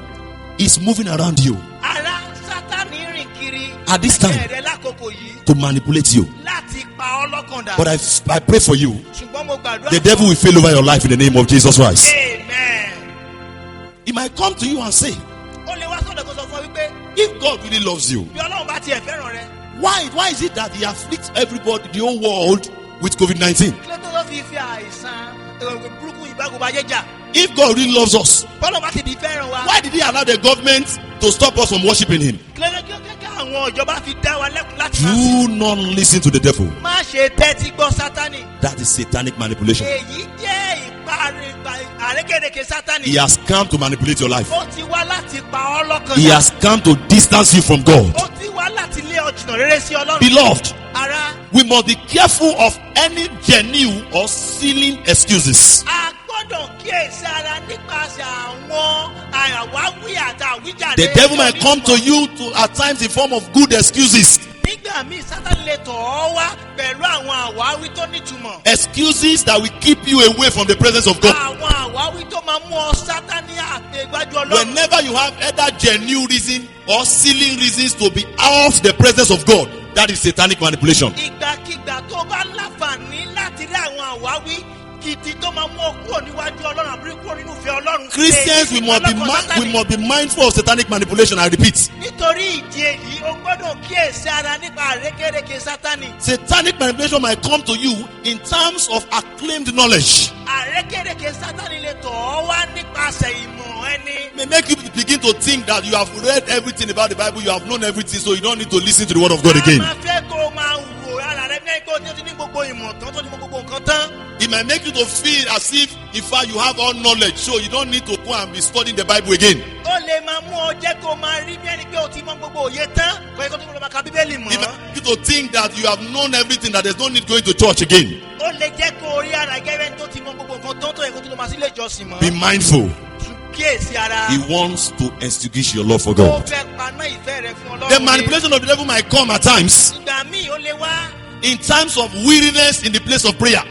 is moving around you ara Sátánì rìn kiri. At this time. ẹ̀rẹ̀ lákòókò yìí to manipulate you. láti pa ọ́ lọ́kàn dà. But I pray for you. ṣùgbọ́n mo gbàdúrà. The devil will fail over your life in the name of Jesus Christ. Amen. He might come to you and say, ó lè wá sọ́dọ̀ kó sọ fún ọ wípé if God really loves you, bí Ọlọ́run bá tiẹ̀ fẹ́ràn rẹ. why is it that he afflicts everybody, the whole world, with COVID-19? kí ló tó lọ́ fi àìsàn burúkú ìbágùnbá yé jà. If God really loves us, bọ́lọ̀ bá ti di fẹ́ràn wa. why did he allow the government to stop us from worshiping him? kí ló kí àwọn ìjọba fi dá wa lẹ́kùn láti máa sìn. Do not listen to the devil. má ṣe tẹ́tí gbọ́ Sátánì. That is satanic manipulation. èyí jẹ́ àrékèrèké Sátánì. He has come to manipulate your life. ó ti wá láti pa ọ́ lọ́kàn He dà. has come to distance you from God. ó ti wá láti lé ọ jìnnà rere sí Ọlọ́run. Beloved, ara we must be careful of any genuine or silly excuses. a gbọ́dọ̀ kíyèsí ara nípasẹ̀ àwọn àwáwí àti àwíjàre. The devil might come to you at times in form of good excuses. nígbà míì Sátánì lè tọ̀ ọ́ wá pẹ̀lú àwọn àwáwí tó nítumọ̀. Excuses that will keep you away from the presence of God. àwọn àwáwí tó máa mú ọ Sátánì àtẹ̀gbájú Ọlọ́run. Whenever you have either genuine reason or silly reasons to be off the presence of God, that is satanic manipulation. ìgbàkigbà tó bá láǹfààní láti rí àwọn àwáwí kìtì tó máa mú ọ kúrò níwájú Ọlọ́run àbí kúrò nínú ìfẹ́ Ọlọ́run. Christians, we must be mindful of satanic manipulation. I repeat. nítorí ìdí èyí o gbọ́dọ̀ kíyèsí ara nípa àrékérekè Sátánì. Satanic manipulation might come to you in terms of acclaimed knowledge. àrékérekè Sátánì lè tọ̀ ọ́ wá nípasẹ̀ ìmọ̀ ẹni. May make you begin to think that you have read everything about the Bible, you have known everything, so you don't need to listen to the word of God again. a máa fẹ́ kó o máa wò ara rẹ ní ẹgbẹ́ tó ti ní gbogbo ìmọ̀ tán tó ní gbogbo nǹkan tán. It might make you to feel as if in fact you have all knowledge, so you don't need to go and be studying the Bible again. ó lè máa mú ọ jẹ́ kó o máa rí bí ẹni pé o ti mọ gbogbo òye tán kó ẹ kó tó lọ máa ka Bíbélì mọ́. It might make you to think that you have known everything, that there's no need going to church again. ó lè jẹ́ kó o rí ara gẹ́gẹ́ tó ti mọ gbogbo nǹkan tán tó yẹ kó tó lọ máa sí ilé ìjọsìn mọ́. Be mindful. kíyèsí ara. He wants to extinguish your love for ó God. fẹ́ paná ìfẹ́ rẹ fún Ọlọ́run. The manipulation of the devil might come at times ìgbà míì ó lè wá in times of weariness in the place of prayer.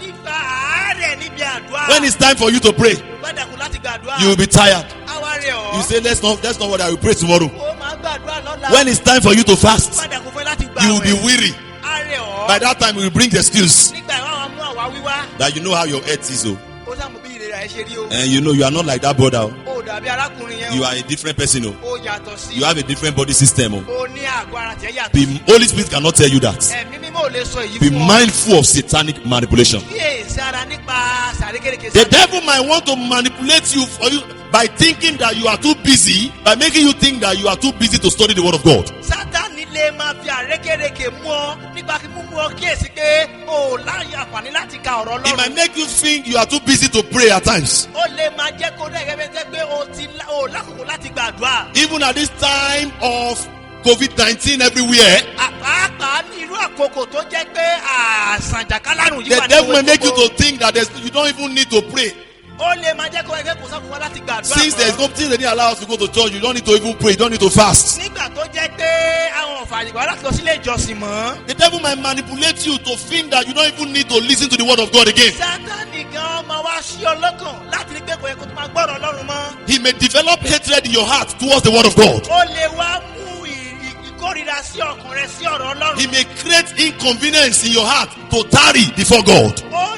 nípa àárẹ̀ níbi àdúrà. When it's time for you to pray, gbàdàkú láti gbàdúrà. you will be tired. àwa rẹ̀ ọ́. You say, that's not what I will pray tomorrow. ó máa gbàdúrà lọ́la. When it's time for you to fast, gbàdàkú fẹ́ láti gbà you will be wẹ̀. weary. àárẹ̀ ọ́. By that time, you will bring the excuse nígbà ìwà wa mú àwa wíwá. that you know how your health is, oh. ó sàmù bí ìlera ẹ ṣe rí o. And you know you are not like that brother. Oh. ó dàbí arákùnrin yẹn o. You are a different person. Oh. ó yàtọ̀ sí. You have a different body system. Oh. ó ní àgọ́ ara tẹ̀ yàtọ̀. The Holy Spirit cannot tell you that. ẹ̀mí mímọ́ ò lè sọ èyí Be fún ọ. mindful of satanic manipulation. kíyèsí ara nípa sàrékèrèké The devil might want to manipulate you by thinking that you are too busy, by making you think that you are too busy to study the word of God. Sátánì lè máa fi àrékèrèké mú ọ nípa kí mú ọ kíyèsí pé o láyé àǹfààní láti ka ọ̀rọ̀ It might Ọlọ́run. make you think you are too busy to pray at times. ó lè máa jẹ́ kó dẹ́ gẹ́gẹ́ bẹ́ẹ̀ pé o lákòókò láti gbàdúrà. Even at this time of COVID-19 everywhere, àpáàpáà ní irú àkókò tó jẹ́ pé àìsàn jàkálàrùn yìí the wà ní devil may gbogbo. make you to think that you don't even need to pray. ó lè máa jẹ́ kó ẹgbẹ́ kò sáfù wá láti gbàdúrà Since there is mọ́. no thing they didn't allow us to go to church, you don't need to even pray, you don't need to fast. nígbà tó jẹ́ pé àwọn ọ̀fààní wà láti lọ sílé ìjọsìn mọ́. The devil might manipulate you to think that you don't even need to listen to the word of God again. Sátánì gan máa wá sí ọlọ́kàn láti rí pé kò yẹ kó tó máa gbọ́rọ̀ Ọlọ́run mọ́. He may develop hatred in your heart towards the word of God. ó lè wá mú ìkórìíra sí ọkàn rẹ sí ọ̀rọ̀ Ọlọ́run. He may create inconvenience in your heart to tarry before God. ó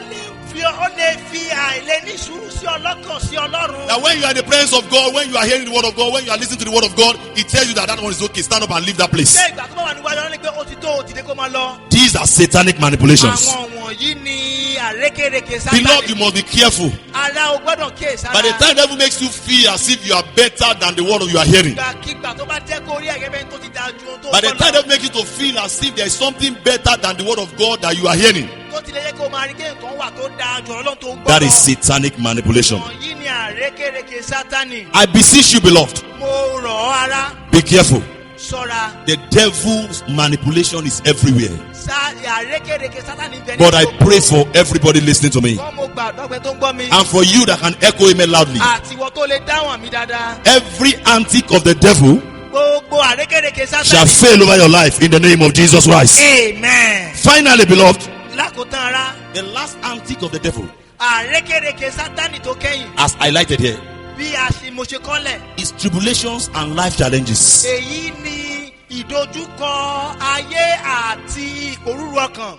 lè fi àìlè ní sùúrù sí ọlọ́kàn sí Ọlọ́run. That when you are in the presence of God, when you are hearing the word of God, when you are listening to the word of God, He tells you that one is okay. Stand up and leave that place. ṣé ìgbà tó bá wà níwájú Ọlọ́run ni pé ó ti tó òtítẹ́ kó máa lọ. These are satanic manipulations. àwọn wọ̀nyí ni àrékèrèké Beloved, you Sátánì. must be careful. ara o gbọ́dọ̀ kíyèsí By the ara. time the devil makes you feel as if you are better than the word you are hearing. ìgbàkigbà tó bá jẹ́ kó rí ẹ̀gẹ́ bẹ́ẹ̀ tó ti dáa ju ohun tó By the gbọ́ time lọ. they make you to feel as if there is something better than the word of God that you are hearing. tó tilẹ̀ yẹ kó máa rí kéèyàn kan wà tó dáa ju Ọlọ́run tó ń gbọ́ That is lọ. satanic manipulation. wọ̀nyí ni àrékèrèké Sátánì. I beseech you, beloved, mo rọ̀ ọ́ ara be careful. ṣọ́ra. The devil's manipulation is everywhere. Àrékèrèké Sátánì bẹ ní But I gbogbo. pray for everybody listening to me. Wọ́n mo gbàdúrà pé tó ń gbọ́ mi. And for you that can echo amen loudly. Àti ìwọ tó lè dáhùn mi dáadáa. Every antic of the devil Gbogbo àrékèrèké shall Sátánì. fail over your life in the name of Jesus Christ. Amen. Finally, beloved, Lákòótán ara. the last antic of the devil, Àrékèrèké Sátánì tó kẹ́yìn. as highlighted here, Bí mo ṣe kọ́lẹ̀. is tribulations and life challenges. Èyí ni ìdojúkọ ayé àti ìpòrúru ọkàn.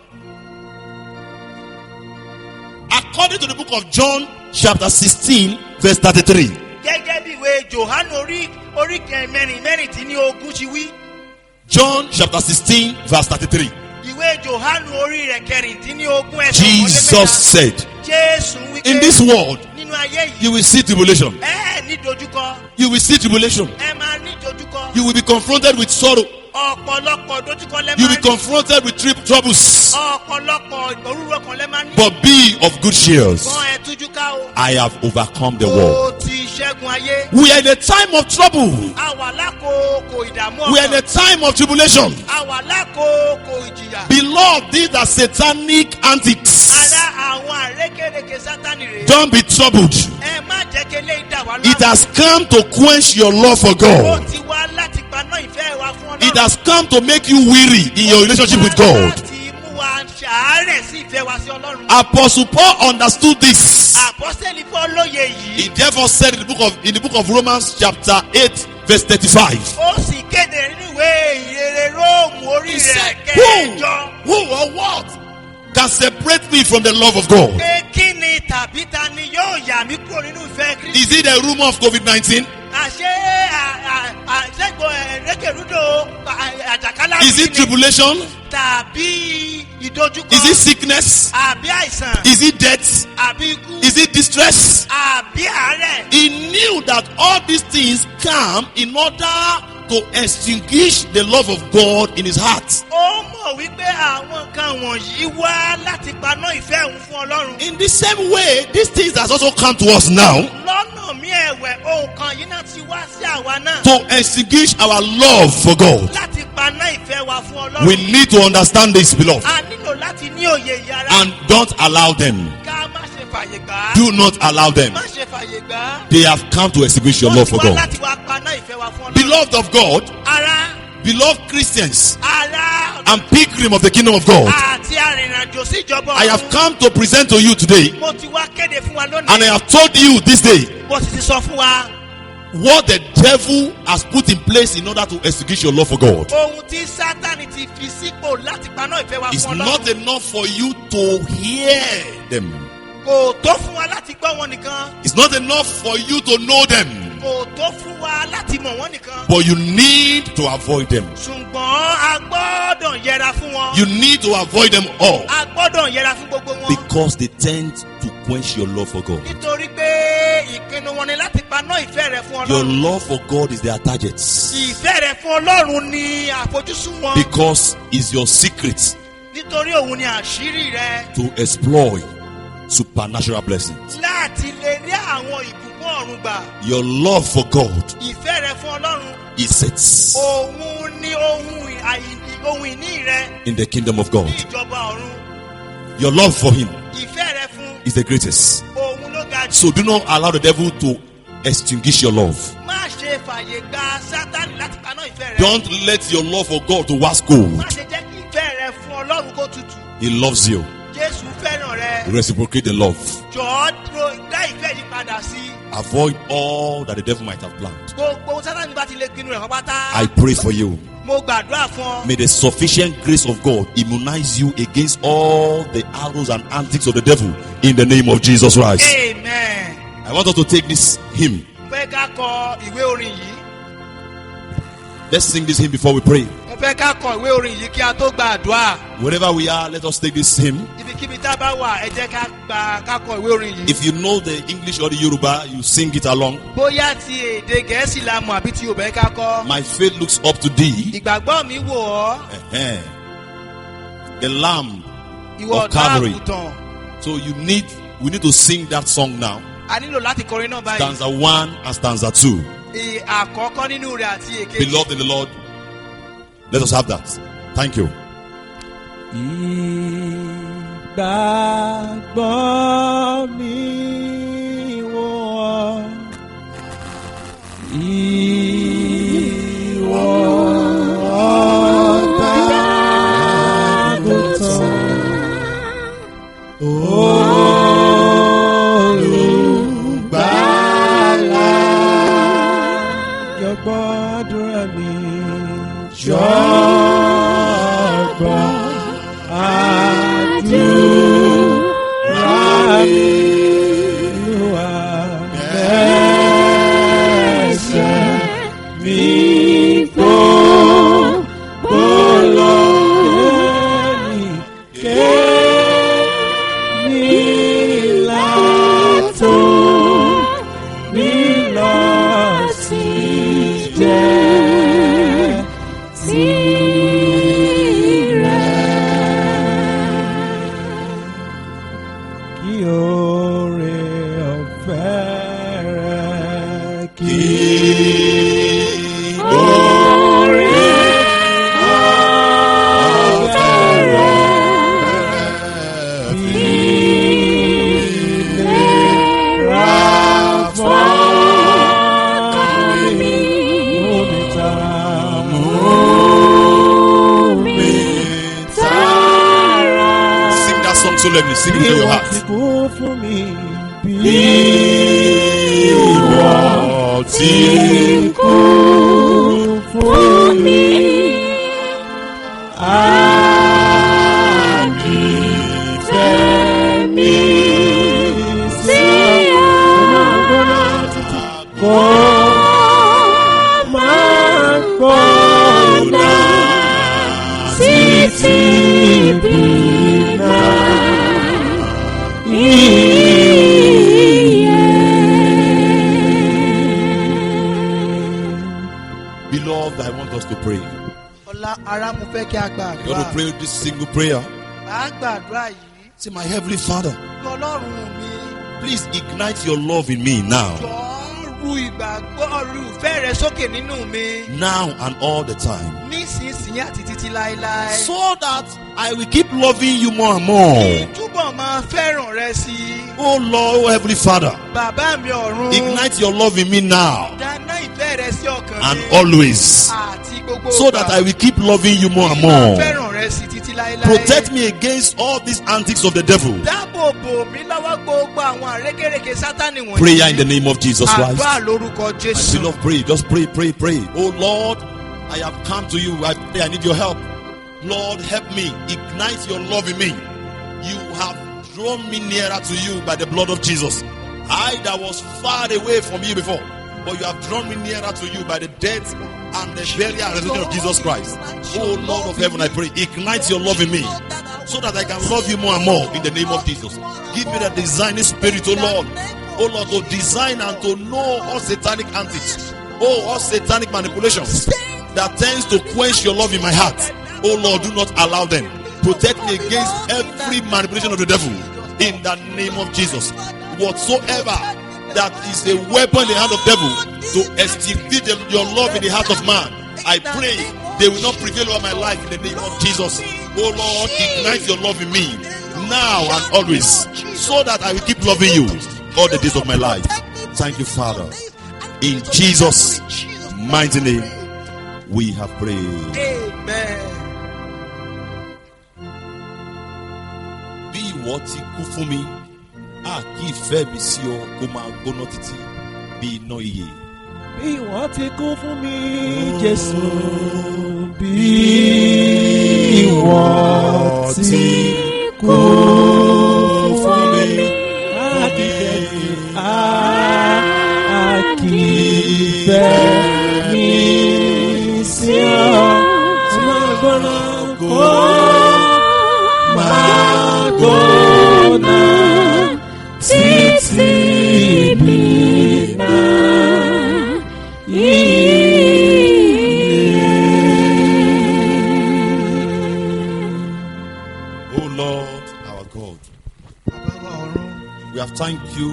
According to the book of John, chapter 16, verse 33. Gẹ́gẹ́ bí ìwé Jòhánù orí mẹ́rìndínlógún ti wí. John chapter 16, verse 33. Ìwé Jòhánù orí rẹ̀ kẹrìndínlógún ẹsẹ̀ Jesus said, Jésù wípé in this world, nínú ayé yìí you will see tribulation. ní dojúkọ. You will see tribulation. Ẹ máa ní dojúkọ. You will be confronted with sorrow. Ọ̀pọ̀lọpọ̀ dojúkọ lẹ You will máa be ní. confronted with troubles. Ọ̀pọ̀lọpọ̀ ìpòrúru ọkàn lẹ máa ní. But be of good cheer. Gan ẹ tújú ká o. I have overcome the world. Ó ti ṣẹ́gun ayé. We are in a time of trouble. A wà lákòókò ìdààmú We are in a ọkàn. time of tribulation. A wà lákòókò ìjìyà. Beloved, these are satanic antics. Ara àwọn àrékèrèké Sátánì rèé. Don't be troubled. Ẹ má jẹ́ kí eléyìí dà wá It láàmú. has come to quench your love for Ó God. ti wá láti paná ìfẹ́ wa fún It Ọlọ́run. has come to make you weary in your relationship with God. Láti mú wa ṣàárẹ̀ sí ìfẹ́ wa sí Ọlọ́run. Apostle Paul understood this. Àpọ́sítélì Paul lóye He yìí. therefore said in the book of Romans chapter 8 verse 35. Ó sì kéde nínú ìwé ìrere Róòmù orí He rẹ̀ said, kẹjọ. who or what can separate me from the love of God? Pé kí ni tàbí ta ni yóò yà mí kúrò nínú ìfẹ́ Kristi? Is it the rumor of COVID-19? Àṣé àṣẹ́gbọ̀n ẹ̀rẹ́kẹ̀rúdò àjàkálà Is it tribulation? tàbí ìdojúkọ? Is it sickness? Àbí àìsàn? Is it death? Àbí ikú? Is it distress? Àbí àárẹ̀? He knew that all these things come in order to extinguish the love of God in his heart. Ó mọ̀ wípé àwọn nǹkan wọ̀nyí wá láti paná ìfẹ́ òun fún Ọlọ́run. In the same way, these things has also come to us now Lọ́nà mí ẹ̀wẹ̀ ohun kan yìí náà ti wá sí àwa náà. to extinguish our love for God. Láti paná ìfẹ́ wa fún Ọlọ́run. We need to understand this, beloved, A nílò láti ní òye yàrá. and don't allow them. Ká má ṣe fàyè gbà á. Do not allow them. Má ṣe fàyè gbà á. They have come to extinguish your love for Wọ́n ti wá God. láti wá paná ìfẹ́ wa fún Ọlọ́run. Beloved of God, Ara beloved Christians, ara and pilgrim of the kingdom of God, àti arìnrìnàjò sí ìjọba I have ọ̀run. come to present to you today, Mo ti wá kéde fún wa and I lónìí. have told you this day Mo sì ti sọ fún wa. what the devil has put in place in order to extinguish your love for God. Ohun tí Sátánì ti fi sípò láti paná ìfẹ́ wa It's fún not Ọlọ́run. enough for you to hear them. Kò tó fún wa láti gbọ́ wọn nìkan. It's not enough for you to know them. Kò tó fún wa láti mọ̀ wọ́n nìkan. But you need to avoid them. Ṣùgbọ́n a gbọ́dọ̀ yẹra fún wọn. You need to avoid them all. A gbọ́dọ̀ yẹra fún gbogbo wọn. Because they tend to quench your love for God. Nítorí pé ìpinnu wọn ni láti paná ìfẹ́ rẹ̀ fún Your Ọlọ́run. love for God is their target. Ìfẹ́ rẹ̀ fún Ọlọ́run ni àfojúsùn wọn. Because it's your secret Nítorí òun ni àṣírí rẹ̀. to exploit supernatural blessings. Láti lè rí àwọn ìbùkún ọ̀run gbà. Your love for God Ìfẹ́ rẹ̀ fún Ọlọ́run. is it Òun ni ohun ìní rẹ̀ in the kingdom of God. ní ìjọba ọ̀run. Your love for Him Ìfẹ́ rẹ̀ fún is the greatest. òun ló ga jù. So do not allow the devil to extinguish your love. Má ṣe fàyè gba Sátánì láti paná ìfẹ́ rẹ̀. Don't let your love for God to wax cold. Má ṣe jẹ́ kí ìfẹ́ rẹ̀ fún Ọlọ́run kó tutù. He loves you. Jésù fẹ́ràn rẹ̀. Reciprocate the love. Jọ̀ọ́ dá ìfẹ́ yìí padà sí. Avoid all that the devil might have planned. Gbogbo ohun Sátánì bá ti lè pinnu rẹ̀ pátá. I pray for you. Mo gbàdúrà fún ọ. May the sufficient grace of God immunize you against all the arrows and antics of the devil in the name of Jesus Christ. Amen. I want us to take this hymn. Fẹ́ ká kọ ìwé orin yìí. Let's sing this hymn before we pray. Mo fẹ́ ká kọ ìwé orin yìí kí a tó gba àdúrà. Wherever we are, let us take this hymn. Ibikíbi tá a bá wà, ẹ jẹ́ ká kọ ìwé orin yìí. If you know the English or the Yoruba, you sing it along. Bóyá ti èdè Gẹ̀ẹ́sì la mọ̀ àbí ti Yorùbá ká kọ. My faith looks up to thee. Ìgbàgbọ́ mi wò ọ́. Eh-eh. The Lamb Ìwọ of Calvary. ọ̀dọ́ àgùntàn. So we need to sing that song now. A nílò láti kọrin náà báyìí. Stanza 1 and stanza 2. Àkọ́kọ́ nínú rẹ̀ àti èkejì. Beloved in the Lord, Let us have that. Thank you. Ìgbàgbọ́ mi wọ̀, ìwọ ọ̀dọ́-àgùntàn, olùgbàlà, jọ̀gbọ́ àdúrà mi, jọ̀gbọ́ àdúrà mi, Olúwa ẹ̀ṣẹ̀ mi gbogbo lọ kémi látò mi lọ sí jẹ́ kí oore ọ̀fẹ́ rẹ̀ kí oore ọ̀fẹ́ rẹ̀ fi lè ra fọ́ọ̀kàn mi, mú mi tààrà. Sing that song so let me sing it in your heart. Kú fún mi bí Ìwọ tí kú fún mi. Àdìfẹ́ mi sí kò máa gbọ́nà títí bí náà. Beloved, I want us to pray. ọlá ara mo fẹ́ kí a gba You want to àdúrà. pray this single prayer. a gba àdúrà yìí. Say, my Heavenly Father, kí ọlọ́run mi please ignite your love in me now, jọ̀ọ́ ru ìgbàgbọ́ ru ìfẹ́ rẹ sókè nínú mi. now and all the time, nísinsìnyí àti títí láéláé. so that I will keep loving you more and more. túbọ̀ máa fẹ́ràn rẹ sí i. Oh Lord, oh Heavenly Father, bàbá mi ọ̀run. ignite your love in me now dáná ìfẹ́ rẹ sí ọkàn and mi. always, àti gbogbo so that I will keep loving you more and máa more. fẹ́ràn rẹ sí títí láéláé. Protect me against all these antics of the devil. dáàbò bò mí lọ́wọ́ gbogbo àwọn àrékérekè sátánì wọ̀nyí. Prayer in the name of Jesus Christ. àdúrà lórúkọ My Jésù. beloved, pray. Just pray, pray, pray. Oh Lord, I have come to you. I pray, I need your help. Lord, help me. Ignite your love in me. You have drawn me nearer to you by the blood of Jesus. I that was far away from you before, but you have drawn me nearer to you by the death and the burial and resurrection of Jesus Christ. Oh Lord of heaven, I pray, ignite your love in me, so that I can love you more and more in the name of Jesus. Give me the designing spirit, oh Lord. Oh Lord, to design and to know all satanic antics. Oh, all satanic manipulations that tends to quench your love in my heart. Oh Lord, do not allow them. Protect me against every manipulation of the devil in the name of Jesus. Whatsoever that is a weapon in the hand of devil to extinguish your love in the heart of man, I pray they will not prevail over my life in the name of Jesus. Oh Lord, ignite your love in me now and always, so that I will keep loving you all the days of my life. Thank you, Father. In Jesus' mighty name, we have prayed. Amen. Bí ìwọ ti kú fún mi, a kì í fẹ́ mi sí ọ kó máa gbóná títí bí iná ìyè. Bí wọ́n ti kú fún mi, Jésù. Bí wọ́n ti kú fún mi, a kì í fẹ́ mi sí ọ. Máa gbóná kó máa gbóná títí bí náà. Oh Lord, our God, Bàbá wa ọ̀run, we have thanked you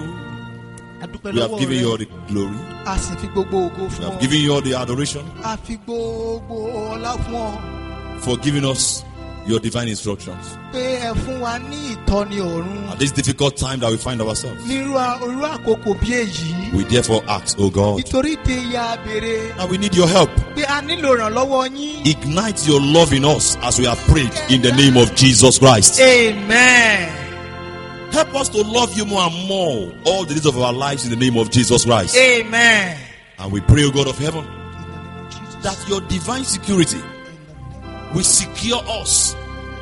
A dúpẹ́ We have lọ́wọ́ given you all rẹ. the glory. A sì fi gbogbo ògo We fún have ọ. given you all the adoration A fi gbogbo ọlá fún ọ. for giving us your divine instructions Pé ẹ fún wa ní ìtọ́ni ọ̀run. at this difficult time that we find ourselves. Nírú irú àkókò bí èyí. We therefore ask, oh God, Nítorí ìdè ya béèrè. now we need your help. Pé a nílò ìrànlọ́wọ́ yín. Ignite your love in us as we have prayed in the name of Jesus Christ. Amen. Help us to love you more and more all the days of our lives in the name of Jesus Christ. Amen. And we pray, O God of heaven, that your divine security will secure us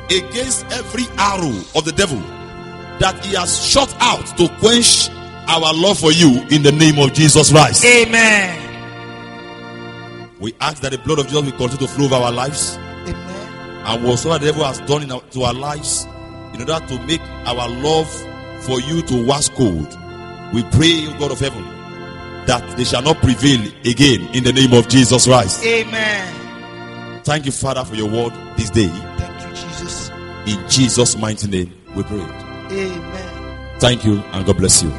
against every arrow of the devil that he has shot out to quench our love for you in the name of Jesus Christ. Amen. We ask that the blood of Jesus will continue to flow over our lives, Amen. and whatsoever the devil has done to our lives in order to make our love for you to wax cold, we pray, O God of heaven, that they shall not prevail again in the name of Jesus Christ. Amen. Thank you, Father, for your word this day. Thank you, Jesus. In Jesus' mighty name, we pray. Amen. Thank you, and God bless you.